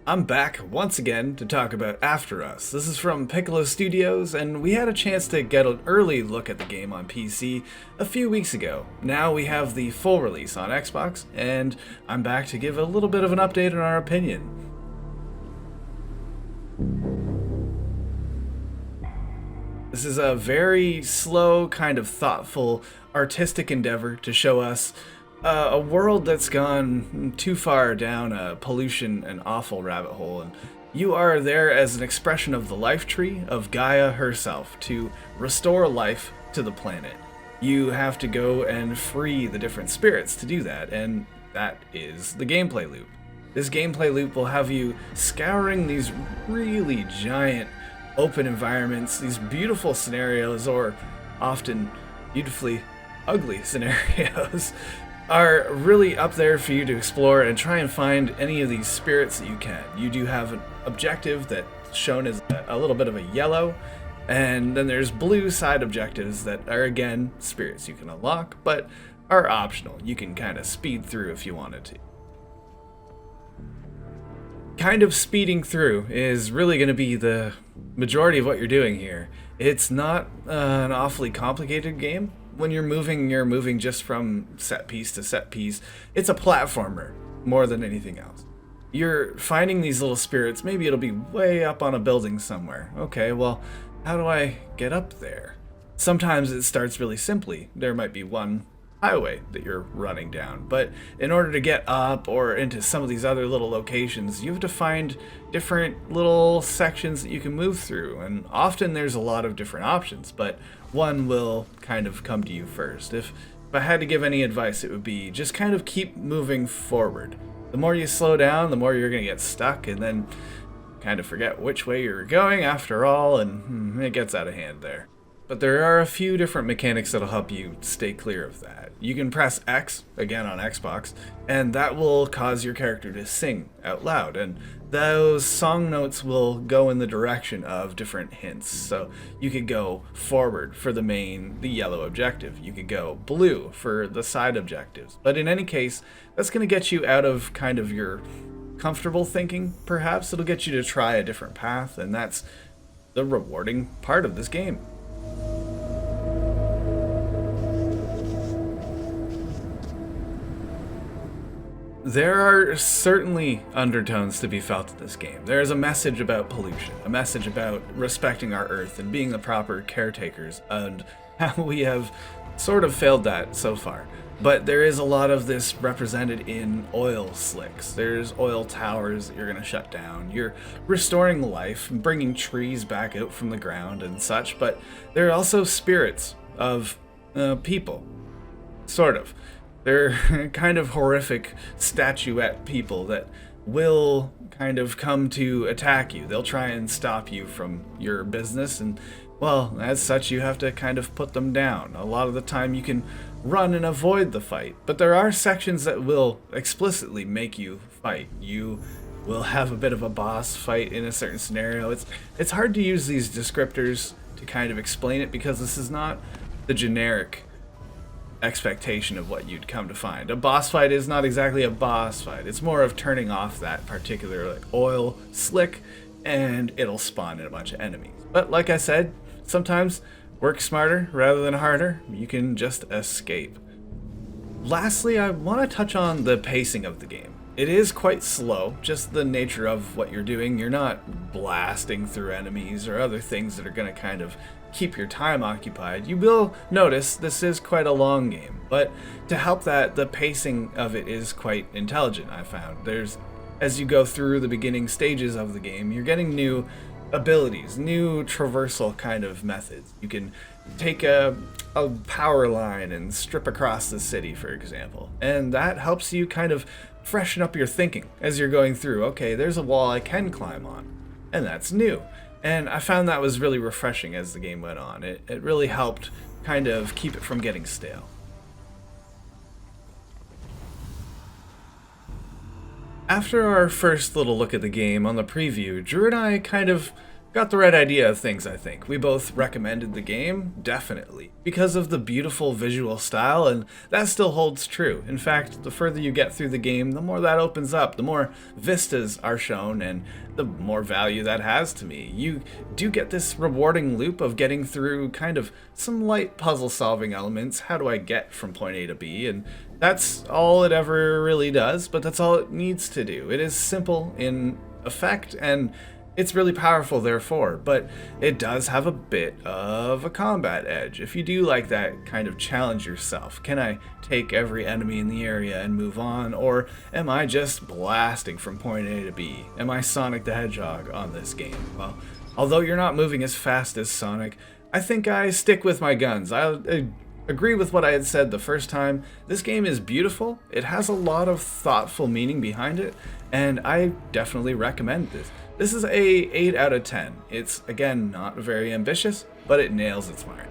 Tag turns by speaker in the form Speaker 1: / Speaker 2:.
Speaker 1: I'm back once again to talk about After Us. This is from Piccolo Studios, and we had a chance to get an early look at the game on PC a few weeks ago. Now we have the full release on Xbox, and I'm back to give a little bit of an update on our opinion. This is a very slow, kind of thoughtful, artistic endeavor to show us a world that's gone too far down a pollution and awful rabbit hole, and you are there as an expression of the life tree of Gaia herself to restore life to the planet. You have to go and free the different spirits to do that, and that is the gameplay loop. This gameplay loop will have you scouring these really giant open environments, these beautiful scenarios, or often beautifully ugly scenarios, are really up there for you to explore and try and find any of these spirits that you can. You do have an objective that's shown as a little bit of a yellow, and then there's blue side objectives that are again spirits you can unlock, but are optional. You can kind of speed through if you wanted to. Kind of speeding through is really going to be the majority of what you're doing here. It's not an awfully complicated game. When you're moving just from set piece to set piece. It's a platformer more than anything else. You're finding these little spirits. Maybe it'll be way up on a building somewhere. Okay, well, how do I get up there? Sometimes it starts really simply. There might be one highway that you're running down, but in order to get up or into some of these other little locations, you have to find different little sections that you can move through, and often there's a lot of different options, but one will kind of come to you first. If I had to give any advice, it would be just kind of keep moving forward. The more you slow down, the more you're going to get stuck and then kind of forget which way you're going after all, and it gets out of hand there. But there are a few different mechanics that'll help you stay clear of that. You can press X, again on Xbox, and that will cause your character to sing out loud, and those song notes will go in the direction of different hints. So you could go forward for the yellow objective. You could go blue for the side objectives. But in any case, that's going to get you out of kind of your comfortable thinking, perhaps. It'll get you to try a different path, and that's the rewarding part of this game. There are certainly undertones to be felt in this game. There is a message about pollution, a message about respecting our Earth and being the proper caretakers, and how we have sort of failed that so far. But there is a lot of this represented in oil slicks. There's oil towers that you're going to shut down. You're restoring life, bringing trees back out from the ground and such, but there are also spirits of people, sort of. They're kind of horrific statuette people that will kind of come to attack you. They'll try and stop you from your business, and well, as such, you have to kind of put them down. A lot of the time you can run and avoid the fight, but there are sections that will explicitly make you fight. You will have a bit of a boss fight in a certain scenario. It's hard to use these descriptors to kind of explain it because this is not the generic expectation of what you'd come to find. A boss fight is not exactly a boss fight. It's more of turning off that particular oil slick, and it'll spawn in a bunch of enemies. But like I said, sometimes work smarter rather than harder. You can just escape. Lastly, I want to touch on the pacing of the game. It is quite slow, just the nature of what you're doing. You're not blasting through enemies or other things that are going to kind of keep your time occupied. You will notice this is quite a long game, but to help that, the pacing of it is quite intelligent, I found. As you go through the beginning stages of the game, you're getting new abilities, new traversal kind of methods. You can take a power line and strip across the city, for example, and that helps you kind of freshen up your thinking as you're going through. Okay, there's a wall I can climb on, and that's new. And I found that was really refreshing as the game went on. It really helped kind of keep it from getting stale. After our first little look at the game on the preview, Drew and I kind of got the right idea of things, I think. We both recommended the game, definitely, because of the beautiful visual style, and that still holds true. In fact, the further you get through the game, the more that opens up, the more vistas are shown, and the more value that has to me. You do get this rewarding loop of getting through kind of some light puzzle solving elements. How do I get from point A to B? And that's all it ever really does, but that's all it needs to do. It is simple in effect, and it's really powerful therefore, but it does have a bit of a combat edge. If you do like that kind of challenge yourself, can I take every enemy in the area and move on, or am I just blasting from point A to B? Am I Sonic the Hedgehog on this game? Well, although you're not moving as fast as Sonic, I think I stick with my guns. I agree with what I had said the first time. This game is beautiful, it has a lot of thoughtful meaning behind it, and I definitely recommend this. This is a 8 out of 10. It's, again, not very ambitious, but it nails its mark.